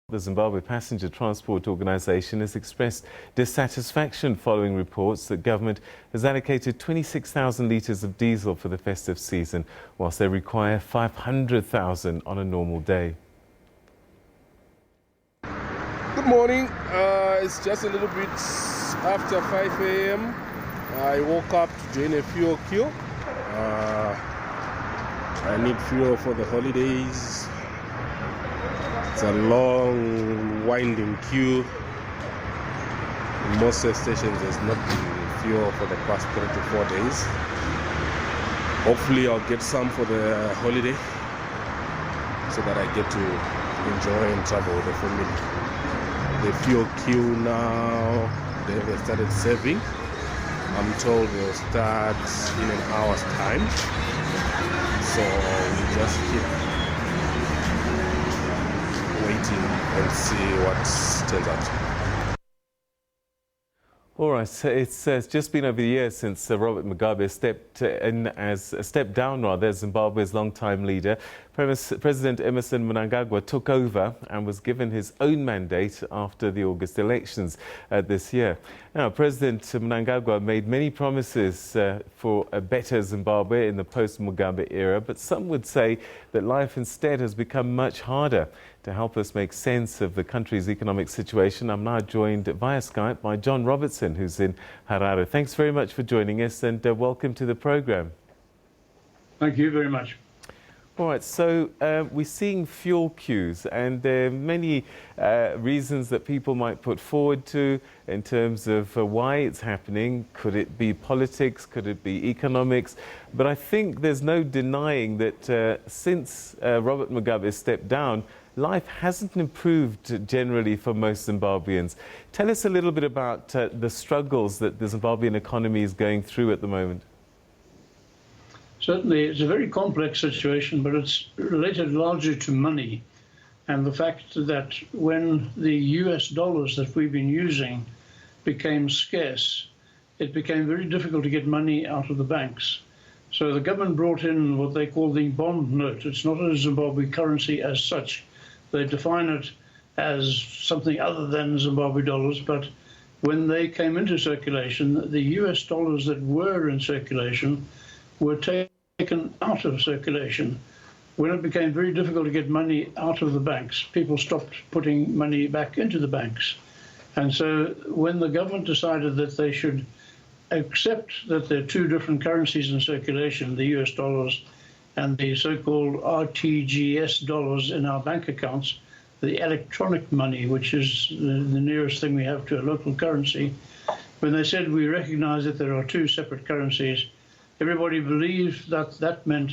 The Zimbabwe Passenger Transport Organisation has expressed dissatisfaction following reports that government has allocated 26,000 litres of diesel for the festive season, whilst they require 500,000 on a normal day. Good morning. It's just a little bit after 5 a.m. I woke up to join a fuel queue. I need fuel for the holidays. It's a long, winding queue. In most stations, there's not been fuel for the past 3 to 4 days. Hopefully, I'll get some for the holiday so that I get to enjoy and travel with the family. The fuel queue now, they've started serving. I'm told they'll start in an hour's time. So we just keep waiting and see what turns out. All right, so it's just been over a year since Robert Mugabe stepped down as Zimbabwe's longtime leader. President Emmerson Mnangagwa took over and was given his own mandate after the August elections this year. Now, President Mnangagwa made many promises for a better Zimbabwe in the post-Mugabe era, but some would say that life instead has become much harder. To help us make sense of the country's economic situation, I'm now joined via Skype by John Robertson, who's in Harare. Thanks very much for joining us and welcome to the program. Thank you very much. All right, so we're seeing fuel queues, and there are many reasons that people might put forward to in terms of why it's happening. Could it be politics? Could it be economics? But I think there's no denying that since Robert Mugabe stepped down, life hasn't improved generally for most Zimbabweans. Tell us a little bit about the struggles that the Zimbabwean economy is going through at the moment. Certainly, it's a very complex situation, but it's related largely to money and the fact that when the US dollars that we've been using became scarce, it became very difficult to get money out of the banks. So the government brought in what they call the bond note. It's not a Zimbabwe currency as such. They define it as something other than Zimbabwe dollars, but when they came into circulation, the US dollars that were in circulation were taken out of circulation. When it became very difficult to get money out of the banks, people stopped putting money back into the banks. And so when the government decided that they should accept that there are two different currencies in circulation, the US dollars and the so-called RTGS dollars in our bank accounts, the electronic money, which is the nearest thing we have to a local currency, when they said we recognize that there are two separate currencies, everybody believed that that meant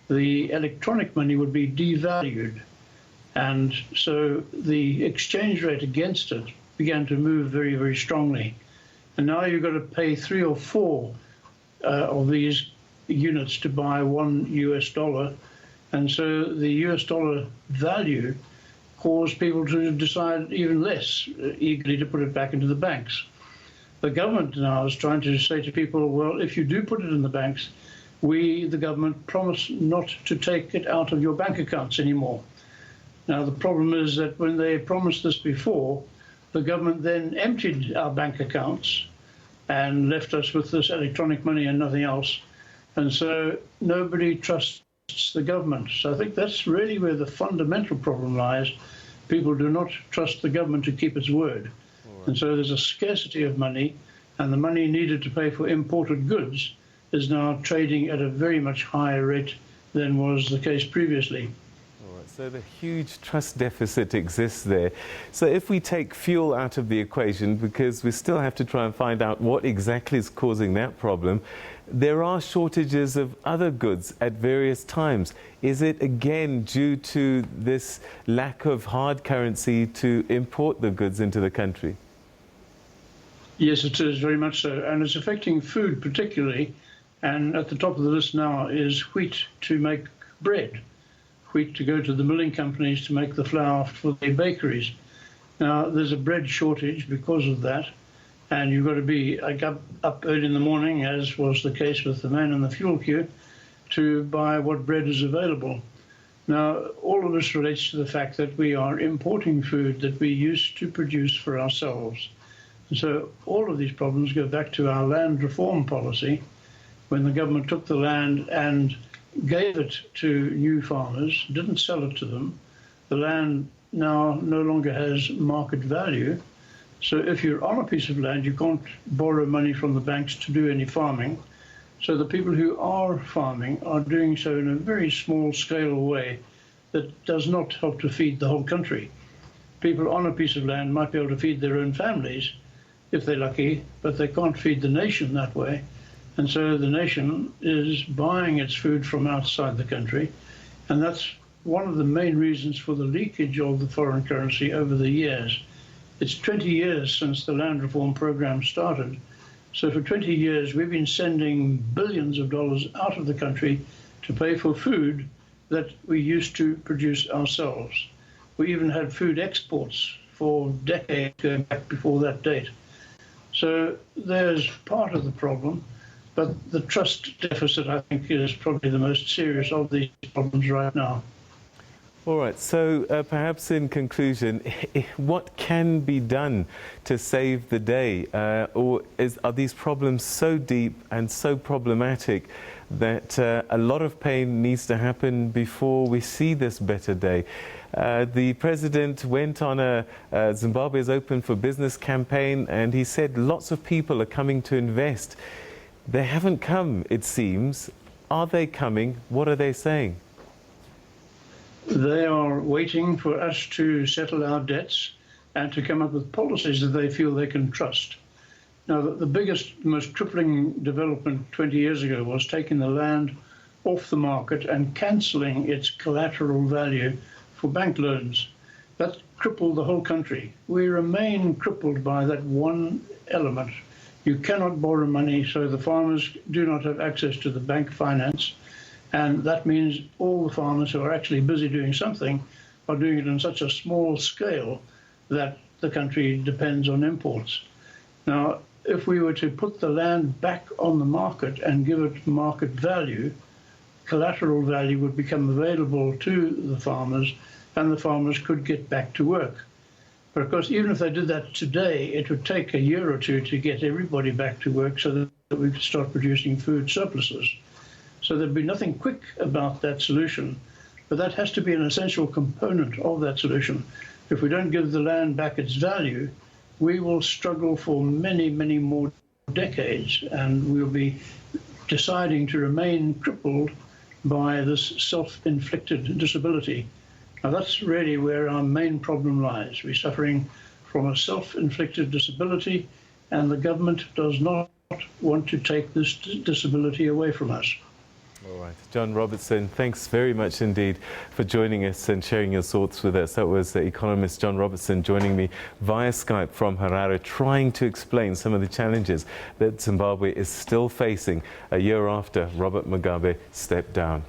the electronic money would be devalued. And so the exchange rate against it began to move very, very strongly. And now you've got to pay 3 or 4 of these units to buy $1 US. And so the US dollar value caused people to decide even less eagerly to put it back into the banks. The government now is trying to say to people, well, if you do put it in the banks, we, the government, promise not to take it out of your bank accounts anymore. Now, the problem is that when they promised this before, the government then emptied our bank accounts and left us with this electronic money and nothing else. And so nobody trusts the government. So I think that's really where the fundamental problem lies. People do not trust the government to keep its word. And so there's a scarcity of money, and the money needed to pay for imported goods is now trading at a very much higher rate than was the case previously. All right, so the huge trust deficit exists there. So if we take fuel out of the equation, because we still have to try and find out what exactly is causing that problem, there are shortages of other goods at various times. Is it again due to this lack of hard currency to import the goods into the country? Yes, it is very much so, and it's affecting food particularly. And at the top of the list now is wheat to make bread, wheat to go to the milling companies to make the flour for the bakeries. Now, there's a bread shortage because of that, and you've got to be up early in the morning, as was the case with the man in the fuel queue, to buy what bread is available. Now, all of this relates to the fact that we are importing food that we used to produce for ourselves. And so all of these problems go back to our land reform policy, when the government took the land and gave it to new farmers, didn't sell it to them. The land now no longer has market value. So if you're on a piece of land, you can't borrow money from the banks to do any farming. So the people who are farming are doing so in a very small scale way that does not help to feed the whole country. People on a piece of land might be able to feed their own families if they're lucky, but they can't feed the nation that way. And so the nation is buying its food from outside the country. And that's one of the main reasons for the leakage of the foreign currency over the years. It's 20 years since the land reform program started. So for 20 years, we've been sending billions of dollars out of the country to pay for food that we used to produce ourselves. We even had food exports for decades going back before that date. So there's part of the problem, but the trust deficit, I think, is probably the most serious of these problems right now. All right, so perhaps in conclusion, what can be done to save the day? Or are these problems so deep and so problematic that a lot of pain needs to happen before we see this better day? The president went on a Zimbabwe is Open for Business campaign, and he said lots of people are coming to invest. They haven't come, it seems. Are they coming? What are they saying? They are waiting for us to settle our debts and to come up with policies that they feel they can trust. Now, the biggest, most crippling development 20 years ago was taking the land off the market and cancelling its collateral value for bank loans. That crippled the whole country. We remain crippled by that one element. You cannot borrow money, so the farmers do not have access to the bank finance. And that means all the farmers who are actually busy doing something are doing it on such a small scale that the country depends on imports. Now, if we were to put the land back on the market and give it market value, collateral value would become available to the farmers, and the farmers could get back to work. But of course, even if they did that today, it would take a year or two to get everybody back to work so that we could start producing food surpluses. So there'd be nothing quick about that solution, but that has to be an essential component of that solution. If we don't give the land back its value, we will struggle for many, many more decades, and we'll be deciding to remain crippled by this self-inflicted disability. Now that's really where our main problem lies. We're suffering from a self-inflicted disability, and the government does not want to take this disability away from us. All right. John Robertson, thanks very much indeed for joining us and sharing your thoughts with us. That was the economist John Robertson joining me via Skype from Harare, trying to explain some of the challenges that Zimbabwe is still facing a year after Robert Mugabe stepped down.